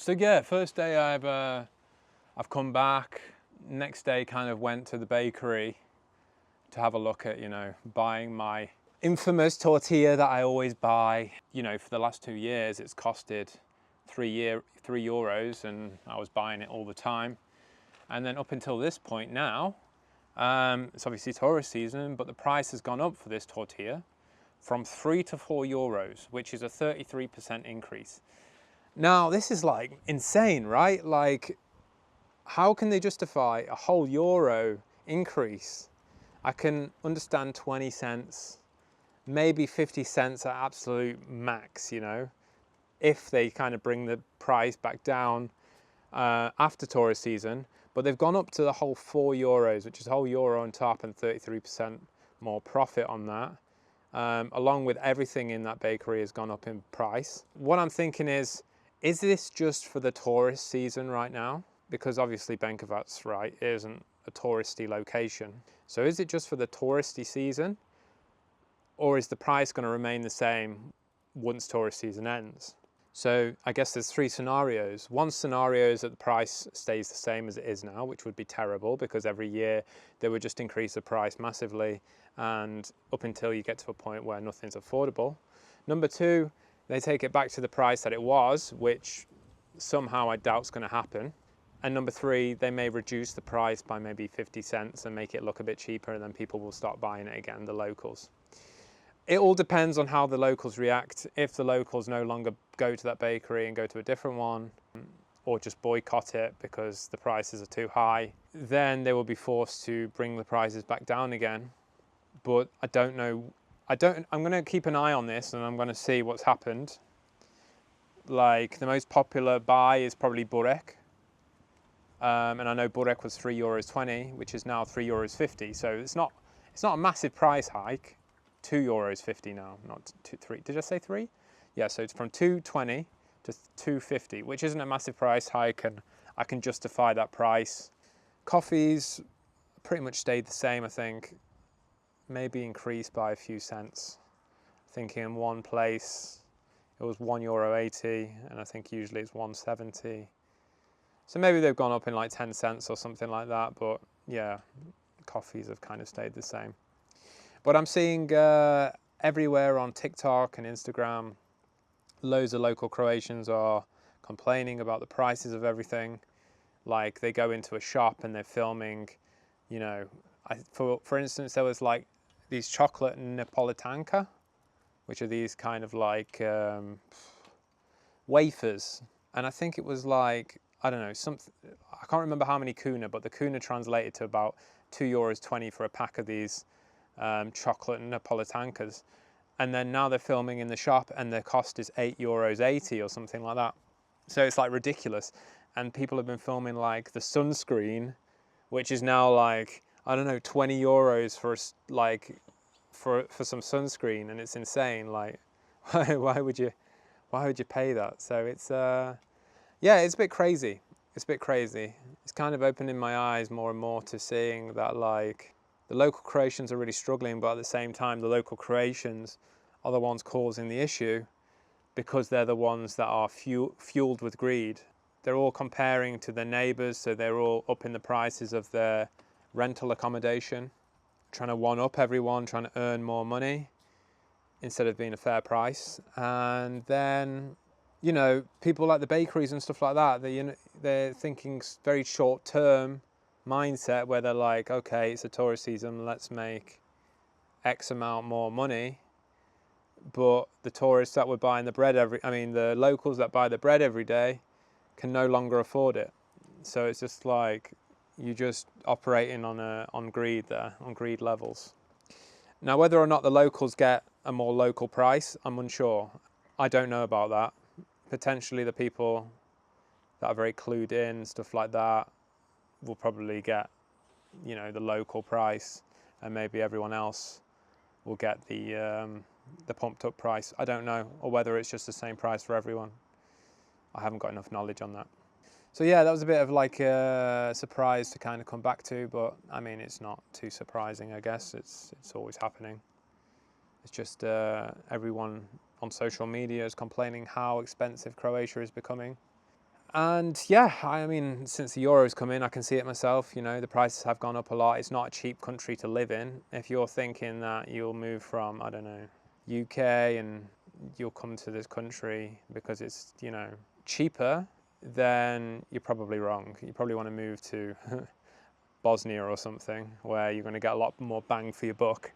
So yeah, first day I've come back. Next day kind of went to the bakery to have a look at, buying my infamous tortilla that I always buy. For the last 2 years it's costed €3 and I was buying it all the time. And then up until this point now, it's obviously tourist season, but the price has gone up for this tortilla from €3 to €4, which is a 33% increase. Now, this is like insane, right? Like, how can they justify a whole euro increase? I can understand 20 cents, maybe 50 cents at absolute max, if they kind of bring the price back down after tourist season. But they've gone up to the whole €4, which is a whole euro on top and 33% more profit on that. Along with everything in that bakery has gone up in price. What I'm thinking is this just for the tourist season right now? Because obviously Benkovac, right, isn't a touristy location. So is it just for the touristy season? Or is the price going to remain the same once tourist season ends? So I guess there's 3 scenarios. One scenario is that the price stays the same as it is now, which would be terrible because every year they would just increase the price massively and up until you get to a point where nothing's affordable. Number 2, they take it back to the price that it was, which somehow I doubt is going to happen. And number 3, they may reduce the price by maybe 50 cents and make it look a bit cheaper, and then people will start buying it again, the locals. It all depends on how the locals react. If the locals no longer go to that bakery and go to a different one, or just boycott it because the prices are too high, then they will be forced to bring the prices back down again. But I don't know. I'm going to keep an eye on this and I'm going to see what's happened. Like, the most popular buy is probably burek. And I know burek was €3.20, which is now €3.50. So it's not a massive price hike. €2.50 now, not 3. Did I say 3? Yeah, so it's from €2.20 to €2.50, which isn't a massive price hike, and I can justify that price. Coffees pretty much stayed the same, I think. Maybe increased by a few cents. I think in one place it was €1.80, and I think usually it's €1.70. So maybe they've gone up in like 10 cents or something like that, but yeah, coffees have kind of stayed the same. But I'm seeing everywhere on TikTok and Instagram, loads of local Croatians are complaining about the prices of everything. Like, they go into a shop and they're filming, for instance, there was like these chocolate Napolitanka, which are these kind of like wafers. And I think it was like, I don't know, I can't remember how many kuna, but the kuna translated to about €2.20 for a pack of these chocolate Napolitankas. And then now they're filming in the shop and their cost is €8.80 or something like that. So it's like ridiculous. And people have been filming like the sunscreen, which is now like, I don't know, €20 for some sunscreen, and it's insane. Like, why would you pay that? So it's yeah, it's a bit crazy. It's a bit crazy. It's kind of opening my eyes more and more to seeing that, like, the local Croatians are really struggling, but at the same time, the local Croatians are the ones causing the issue because they're the ones that are fueled with greed. They're all comparing to their neighbours, so they're all upping the prices of their rental accommodation, trying to one-up everyone, trying to earn more money instead of being a fair price. And then, people like the bakeries and stuff like that, they're thinking very short-term mindset where they're like, okay, it's a tourist season, let's make X amount more money. But the tourists that were buying the locals that buy the bread every day can no longer afford it. So it's just like, you're just operating on greed there, on greed levels. Now, whether or not the locals get a more local price, I'm unsure. I don't know about that. Potentially the people that are very clued in, stuff like that, will probably get, the local price, and maybe everyone else will get the pumped up price. I don't know, or whether it's just the same price for everyone. I haven't got enough knowledge on that. So yeah, that was a bit of like a surprise to kind of come back to, but I mean, it's not too surprising, I guess. It's always happening. It's just everyone on social media is complaining how expensive Croatia is becoming. And yeah, I mean, since the euro's come in, I can see it myself. You know, the prices have gone up a lot. It's not a cheap country to live in. If you're thinking that you'll move from, I don't know, UK and you'll come to this country because it's, you know, cheaper, then you're probably wrong. You probably want to move to Bosnia or something where you're going to get a lot more bang for your buck.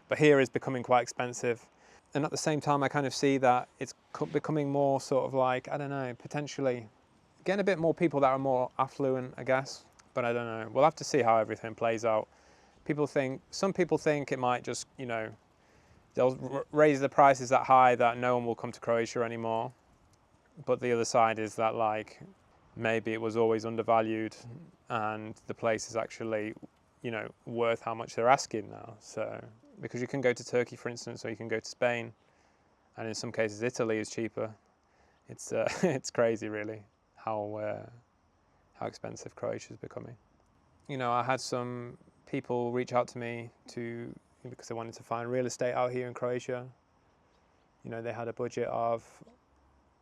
But here is becoming quite expensive. And at the same time, I kind of see that it's becoming more sort of like, I don't know, potentially getting a bit more people that are more affluent, I guess. But I don't know. We'll have to see how everything plays out. Some people think it might just, you know, they'll raise the prices that high that no one will come to Croatia anymore. But the other side is that, like, maybe it was always undervalued and the place is actually, you know, worth how much they're asking now. So, because you can go to Turkey, for instance, or you can go to Spain, and in some cases Italy is cheaper. It's it's crazy, really, how expensive Croatia is becoming. You know, I had some people reach out to me because they wanted to find real estate out here in Croatia. You know, they had a budget of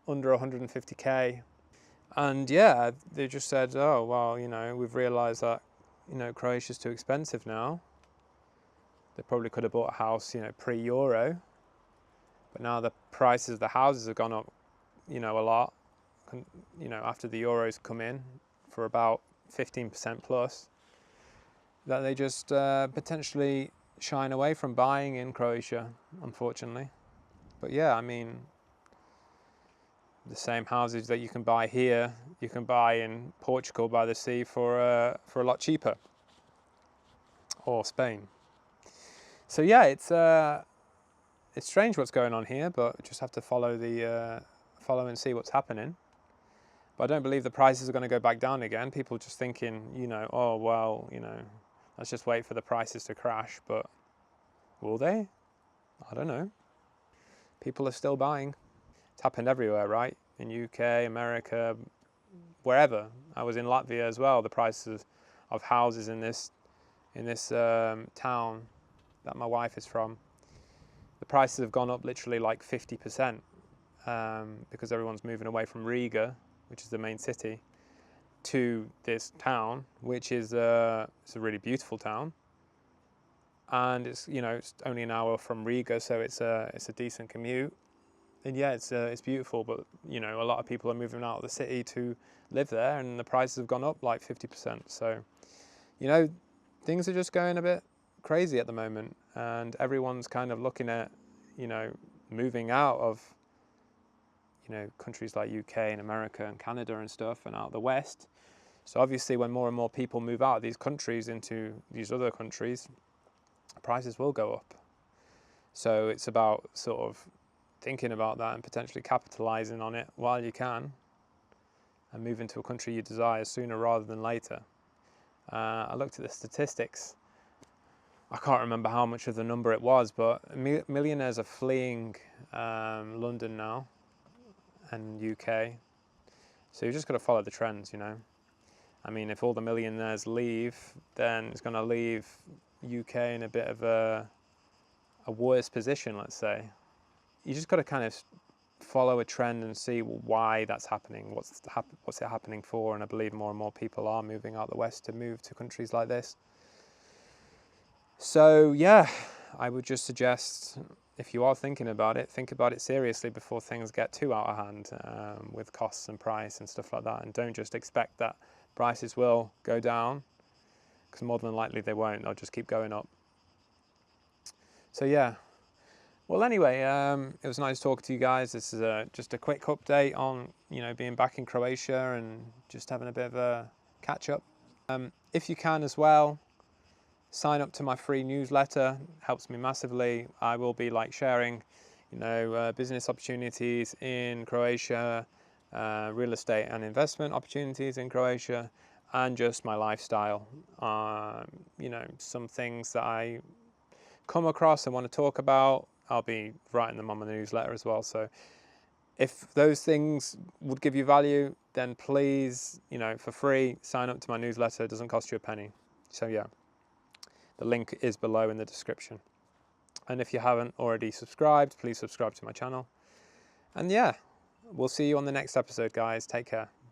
under 150k, and yeah, they just said, oh well, you know, we've realised that, you know, Croatia's too expensive now. They probably could have bought a house, you know, pre-euro, but now the prices of the houses have gone up, you know, a lot. You know, after the euros come in for about 15% plus, that they just potentially shine away from buying in Croatia, unfortunately. But yeah, I mean, the same houses that you can buy here, you can buy in Portugal by the sea for a lot cheaper, or Spain. So yeah, it's strange what's going on here, but just have to follow and see what's happening. But I don't believe the prices are going to go back down again. People just thinking, you know, oh well, you know, let's just wait for the prices to crash. But will they? I don't know. People are still buying. It's happened everywhere, right? In UK, America, wherever. I was in Latvia as well. The prices of houses in this town that my wife is from, the prices have gone up literally like 50%, because everyone's moving away from Riga, which is the main city, to this town, which is it's a really beautiful town, and it's, you know, it's only an hour from Riga, so it's a decent commute. And yeah, it's beautiful, but you know, a lot of people are moving out of the city to live there, and the prices have gone up like 50%. So, you know, things are just going a bit crazy at the moment, and everyone's kind of looking at, you know, moving out of, you know, countries like UK and America and Canada and stuff, and out the West. So obviously, when more and more people move out of these countries into these other countries, prices will go up. So it's about sort of thinking about that and potentially capitalizing on it while you can, and move into a country you desire sooner rather than later. I looked at the statistics. I can't remember how much of the number it was, but millionaires are fleeing London now and UK. So you've just got to follow the trends, you know. I mean, if all the millionaires leave, then it's going to leave UK in a bit of a worse position, let's say. You just got to kind of follow a trend and see why that's happening, what's it happening for, and I believe more and more people are moving out the West to move to countries like this. So yeah, I would just suggest, if you are thinking about it, think about it seriously before things get too out of hand, with costs and price and stuff like that, and don't just expect that prices will go down, because more than likely they won't. They'll just keep going up. So yeah. Well, anyway, it was nice talking to you guys. This is just a quick update on, you know, being back in Croatia and just having a bit of a catch up. If you can as well, sign up to my free newsletter. Helps me massively. I will be like sharing, you know, business opportunities in Croatia, real estate and investment opportunities in Croatia, and just my lifestyle. You know, some things that I come across and want to talk about, I'll be writing them on my newsletter as well. So if those things would give you value, then please, you know, for free, sign up to my newsletter. It doesn't cost you a penny. So yeah, the link is below in the description. And if you haven't already subscribed, please subscribe to my channel. And yeah, we'll see you on the next episode, guys. Take care.